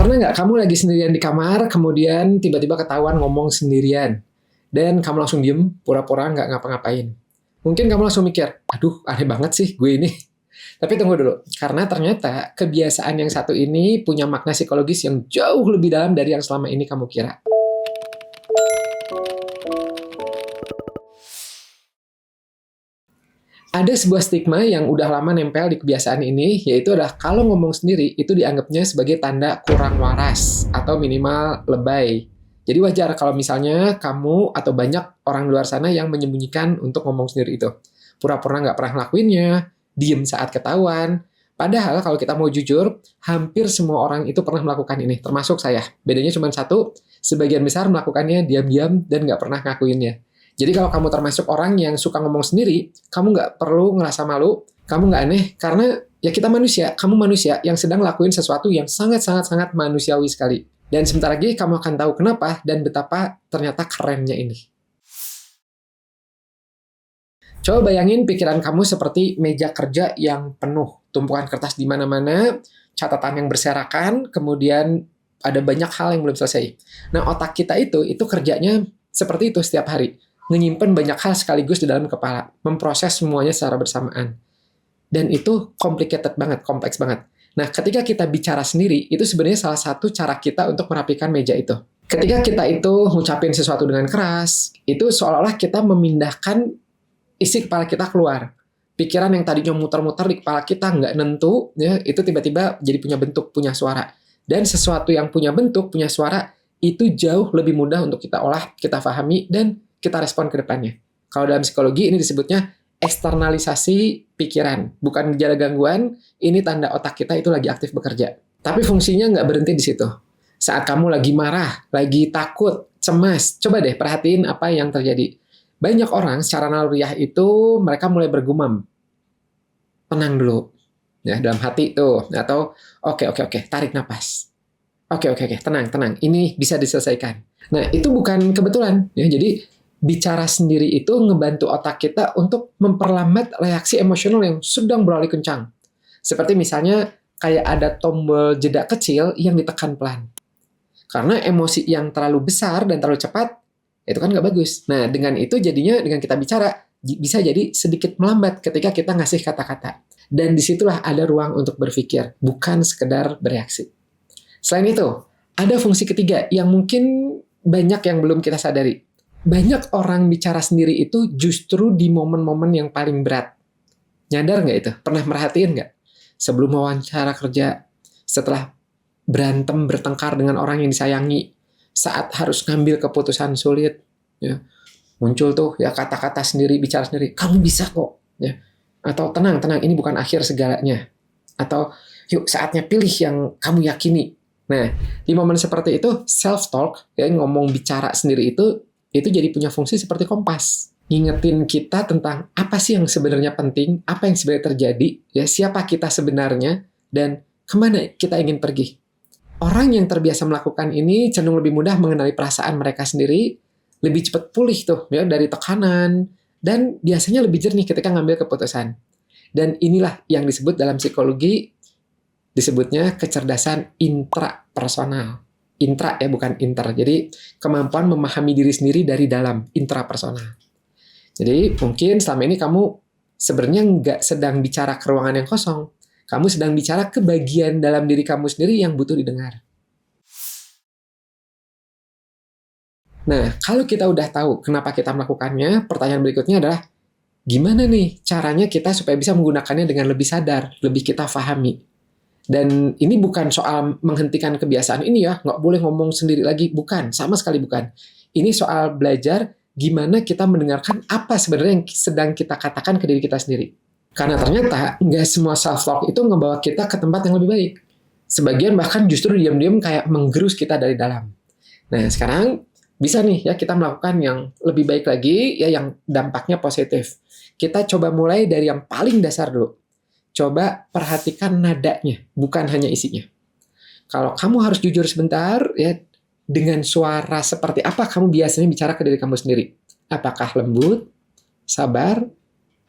Pernah nggak kamu lagi sendirian di kamar, kemudian tiba-tiba ketahuan ngomong sendirian, dan kamu langsung diem, pura-pura nggak ngapa-ngapain? Mungkin kamu langsung mikir, aduh aneh banget sih gue ini. Tapi tunggu dulu, karena ternyata kebiasaan yang satu ini punya makna psikologis yang jauh lebih dalam dari yang selama ini kamu kira. Ada sebuah stigma yang udah lama nempel di kebiasaan ini, yaitu adalah kalau ngomong sendiri itu dianggapnya sebagai tanda kurang waras atau minimal lebay. Jadi wajar kalau misalnya kamu atau banyak orang luar sana yang menyembunyikan untuk ngomong sendiri itu. Pura-pura nggak pernah ngelakuinnya, diem saat ketahuan. Padahal kalau kita mau jujur, hampir semua orang itu pernah melakukan ini, termasuk saya. Bedanya cuma satu, sebagian besar melakukannya diam-diam dan nggak pernah ngakuinnya. Jadi kalau kamu termasuk orang yang suka ngomong sendiri, kamu nggak perlu ngerasa malu, kamu nggak aneh, karena ya kita manusia, kamu manusia yang sedang lakuin sesuatu yang sangat-sangat-sangat manusiawi sekali. Dan sebentar lagi kamu akan tahu kenapa dan betapa ternyata kerennya ini. Coba bayangin pikiran kamu seperti meja kerja yang penuh, tumpukan kertas di mana-mana, catatan yang berserakan, kemudian ada banyak hal yang belum selesai. Nah, otak kita itu kerjanya seperti itu setiap hari. Menyimpan banyak hal sekaligus di dalam kepala, memproses semuanya secara bersamaan. Dan itu complicated banget, kompleks banget. Nah, ketika kita bicara sendiri, itu sebenarnya salah satu cara kita untuk merapikan meja itu. Ketika kita itu ngucapin sesuatu dengan keras, itu seolah-olah kita memindahkan isi kepala kita keluar. Pikiran yang tadinya muter-muter di kepala kita nggak nentu, ya, itu tiba-tiba jadi punya bentuk, punya suara. Dan sesuatu yang punya bentuk, punya suara, itu jauh lebih mudah untuk kita olah, kita pahami, dan kita respon ke depannya. Kalau dalam psikologi ini disebutnya eksternalisasi pikiran. Bukan gejala gangguan, ini tanda otak kita itu lagi aktif bekerja. Tapi fungsinya nggak berhenti di situ. Saat kamu lagi marah, lagi takut, cemas, coba deh perhatiin apa yang terjadi. Banyak orang secara naluriah itu mereka mulai bergumam. Tenang dulu. Ya, dalam hati tuh. Atau oke, tarik napas. Oke, tenang. Ini bisa diselesaikan. Nah, itu bukan kebetulan. Ya, jadi bicara sendiri itu ngebantu otak kita untuk memperlambat reaksi emosional yang sedang beralih kencang. Seperti misalnya kayak ada tombol jeda kecil yang ditekan pelan. Karena emosi yang terlalu besar dan terlalu cepat, itu kan nggak bagus. Nah, dengan itu jadinya dengan kita bicara, bisa jadi sedikit melambat ketika kita ngasih kata-kata. Dan disitulah ada ruang untuk berpikir, bukan sekedar bereaksi. Selain itu, ada fungsi ketiga yang mungkin banyak yang belum kita sadari. Banyak orang bicara sendiri itu justru di momen-momen yang paling berat. Nyadar nggak itu? Pernah merhatiin nggak? Sebelum wawancara kerja, setelah berantem, bertengkar dengan orang yang disayangi, saat harus ngambil keputusan sulit, ya, muncul tuh ya kata-kata sendiri, bicara sendiri, kamu bisa kok. Ya. Atau tenang, ini bukan akhir segalanya. Atau yuk saatnya pilih yang kamu yakini. Nah, di momen seperti itu, self-talk, ya, ngomong bicara sendiri itu jadi punya fungsi seperti kompas. Ngingetin kita tentang apa sih yang sebenarnya penting, apa yang sebenarnya terjadi, ya, siapa kita sebenarnya, dan kemana kita ingin pergi. Orang yang terbiasa melakukan ini cenderung lebih mudah mengenali perasaan mereka sendiri, lebih cepat pulih tuh ya dari tekanan, dan biasanya lebih jernih ketika ngambil keputusan. Dan inilah yang disebut dalam psikologi, disebutnya kecerdasan intrapersonal. Intra ya, bukan inter. Jadi kemampuan memahami diri sendiri dari dalam, intrapersonal. Jadi mungkin selama ini kamu sebenarnya nggak sedang bicara ke ruangan yang kosong. Kamu sedang bicara ke bagian dalam diri kamu sendiri yang butuh didengar. Nah, kalau kita udah tahu kenapa kita melakukannya, pertanyaan berikutnya adalah, gimana nih caranya kita supaya bisa menggunakannya dengan lebih sadar, lebih kita pahami. Dan ini bukan soal menghentikan kebiasaan ini ya, nggak boleh ngomong sendiri lagi, bukan, sama sekali bukan. Ini soal belajar gimana kita mendengarkan apa sebenarnya yang sedang kita katakan ke diri kita sendiri. Karena ternyata nggak semua self-talk itu ngebawa kita ke tempat yang lebih baik. Sebagian bahkan justru diam-diam kayak menggerus kita dari dalam. Nah, sekarang bisa nih ya kita melakukan yang lebih baik lagi, ya yang dampaknya positif. Kita coba mulai dari yang paling dasar dulu. Coba perhatikan nadanya, bukan hanya isinya. Kalau kamu harus jujur sebentar, ya dengan suara seperti apa kamu biasanya bicara ke diri kamu sendiri? Apakah lembut, sabar,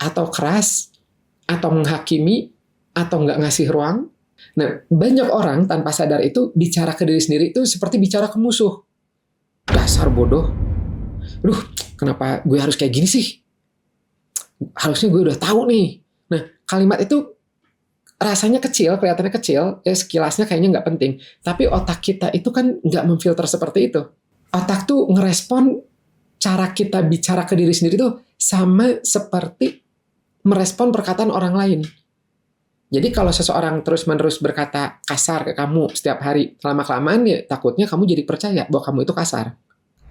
atau keras, atau menghakimi, atau nggak ngasih ruang? Nah, banyak orang tanpa sadar itu bicara ke diri sendiri itu seperti bicara ke musuh. Dasar bodoh. Duh, kenapa gue harus kayak gini sih? Harusnya gue udah tahu nih. Nah, kalimat itu rasanya kecil, kelihatannya kecil, sekilasnya kayaknya nggak penting. Tapi otak kita itu kan nggak memfilter seperti itu. Otak tuh ngerespon cara kita bicara ke diri sendiri tuh sama seperti merespon perkataan orang lain. Jadi kalau seseorang terus-menerus berkata kasar ke kamu setiap hari, lama-kelamaan ya takutnya kamu jadi percaya bahwa kamu itu kasar.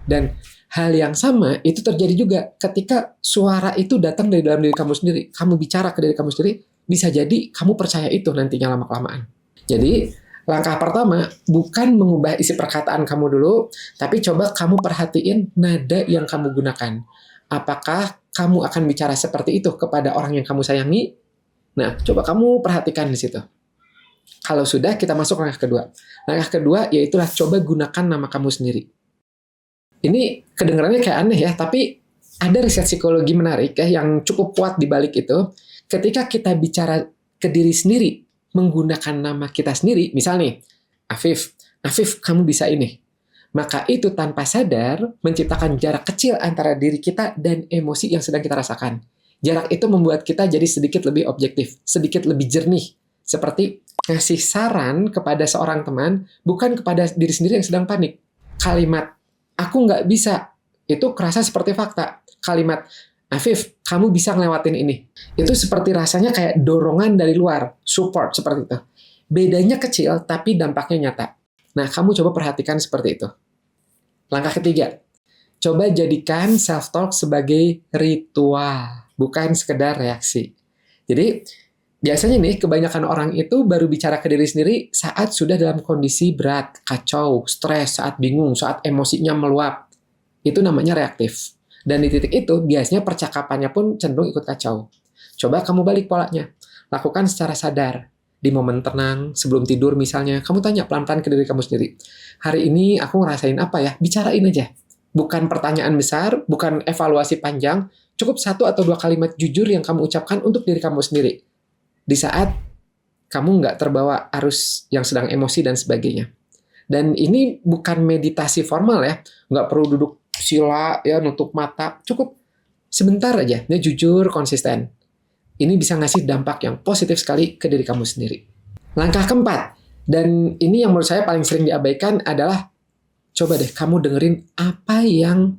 Dan hal yang sama itu terjadi juga ketika suara itu datang dari dalam diri kamu sendiri. Kamu bicara ke diri kamu sendiri, bisa jadi kamu percaya itu nantinya lama-kelamaan. Jadi langkah pertama bukan mengubah isi perkataan kamu dulu, tapi coba kamu perhatiin nada yang kamu gunakan. Apakah kamu akan bicara seperti itu kepada orang yang kamu sayangi? Nah, coba kamu perhatikan di situ. Kalau sudah, kita masuk langkah kedua. Langkah kedua yaitulah coba gunakan nama kamu sendiri. Ini kedengarannya kayak aneh ya, tapi ada riset psikologi menarik ya yang cukup kuat di balik itu. Ketika kita bicara ke diri sendiri menggunakan nama kita sendiri, misal nih, Afif, kamu bisa ini. Maka itu tanpa sadar menciptakan jarak kecil antara diri kita dan emosi yang sedang kita rasakan. Jarak itu membuat kita jadi sedikit lebih objektif, sedikit lebih jernih. Seperti ngasih saran kepada seorang teman, bukan kepada diri sendiri yang sedang panik. Kalimat, aku nggak bisa, itu kerasa seperti fakta. Kalimat, Afif, kamu bisa ngelewatin ini. Itu seperti rasanya kayak dorongan dari luar, support seperti itu. Bedanya kecil, tapi dampaknya nyata. Nah, kamu coba perhatikan seperti itu. Langkah ketiga, coba jadikan self-talk sebagai ritual, bukan sekedar reaksi. Jadi, biasanya nih, kebanyakan orang itu baru bicara ke diri sendiri saat sudah dalam kondisi berat, kacau, stres, saat bingung, saat emosinya meluap. Itu namanya reaktif. Dan di titik itu, biasanya percakapannya pun cenderung ikut kacau. Coba kamu balik polanya. Lakukan secara sadar. Di momen tenang, sebelum tidur misalnya, kamu tanya pelan-pelan ke diri kamu sendiri. Hari ini aku ngerasain apa ya? Bicarain aja. Bukan pertanyaan besar, bukan evaluasi panjang, cukup 1 atau 2 kalimat jujur yang kamu ucapkan untuk diri kamu sendiri. Di saat kamu nggak terbawa arus yang sedang emosi dan sebagainya. Dan ini bukan meditasi formal ya, nggak perlu duduk sila ya, nutup mata, cukup sebentar aja, dia jujur, konsisten. Ini bisa ngasih dampak yang positif sekali ke diri kamu sendiri. Langkah keempat, dan ini yang menurut saya paling sering diabaikan adalah coba deh kamu dengerin apa yang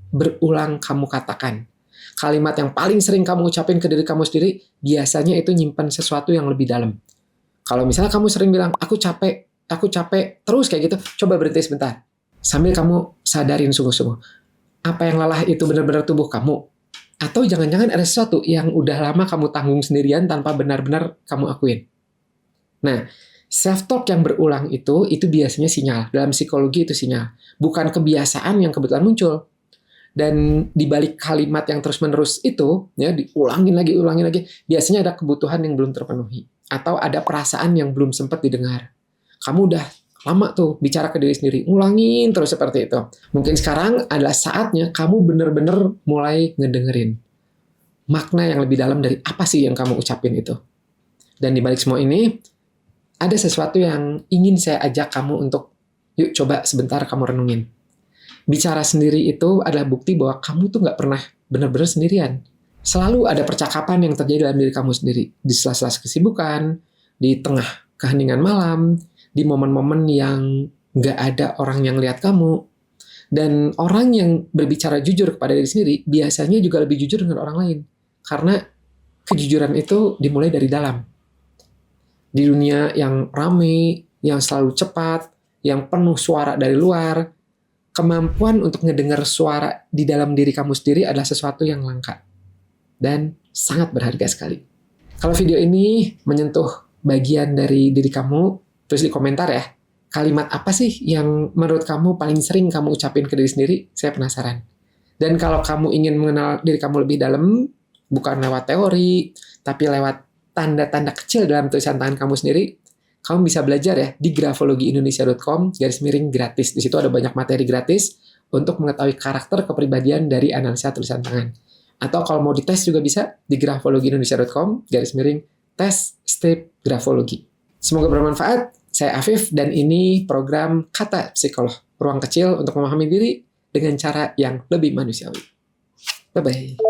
berulang kamu katakan. Kalimat yang paling sering kamu ucapin ke diri kamu sendiri, biasanya itu nyimpan sesuatu yang lebih dalam. Kalau misalnya kamu sering bilang, aku capek, terus kayak gitu, coba berhenti sebentar. Sambil kamu sadarin sungguh-sungguh. Apa yang lelah itu benar-benar tubuh kamu? Atau jangan-jangan ada sesuatu yang udah lama kamu tanggung sendirian tanpa benar-benar kamu akuin. Nah, self-talk yang berulang itu biasanya sinyal. Dalam psikologi itu sinyal. Bukan kebiasaan yang kebetulan muncul. Dan di balik kalimat yang terus-menerus itu, ya ulangin lagi, biasanya ada kebutuhan yang belum terpenuhi. Atau ada perasaan yang belum sempat didengar. Kamu udah lama tuh bicara ke diri sendiri, ulangin terus seperti itu. Mungkin sekarang adalah saatnya kamu benar-benar mulai ngedengerin makna yang lebih dalam dari apa sih yang kamu ucapin itu. Dan di balik semua ini, ada sesuatu yang ingin saya ajak kamu untuk, yuk coba sebentar kamu renungin. Bicara sendiri itu adalah bukti bahwa kamu tuh nggak pernah benar-benar sendirian. Selalu ada percakapan yang terjadi dalam diri kamu sendiri. Di sela-sela kesibukan, di tengah keheningan malam, di momen-momen yang nggak ada orang yang lihat kamu. Dan orang yang berbicara jujur kepada diri sendiri, biasanya juga lebih jujur dengan orang lain. Karena kejujuran itu dimulai dari dalam. Di dunia yang ramai, yang selalu cepat, yang penuh suara dari luar, kemampuan untuk ngedengar suara di dalam diri kamu sendiri adalah sesuatu yang langka dan sangat berharga sekali. Kalau video ini menyentuh bagian dari diri kamu, tulis di komentar ya. Kalimat apa sih yang menurut kamu paling sering kamu ucapin ke diri sendiri? Saya penasaran. Dan kalau kamu ingin mengenal diri kamu lebih dalam, bukan lewat teori, tapi lewat tanda-tanda kecil dalam tulisan tangan kamu sendiri, kamu bisa belajar ya di grafologiindonesia.com/gratis. Di situ ada banyak materi gratis untuk mengetahui karakter kepribadian dari analisa tulisan tangan. Atau kalau mau dites juga bisa di grafologiindonesia.com/tes step grafologi. Semoga bermanfaat. Saya Afif dan ini program Kata Psikolog. Ruang kecil untuk memahami diri dengan cara yang lebih manusiawi. Bye-bye.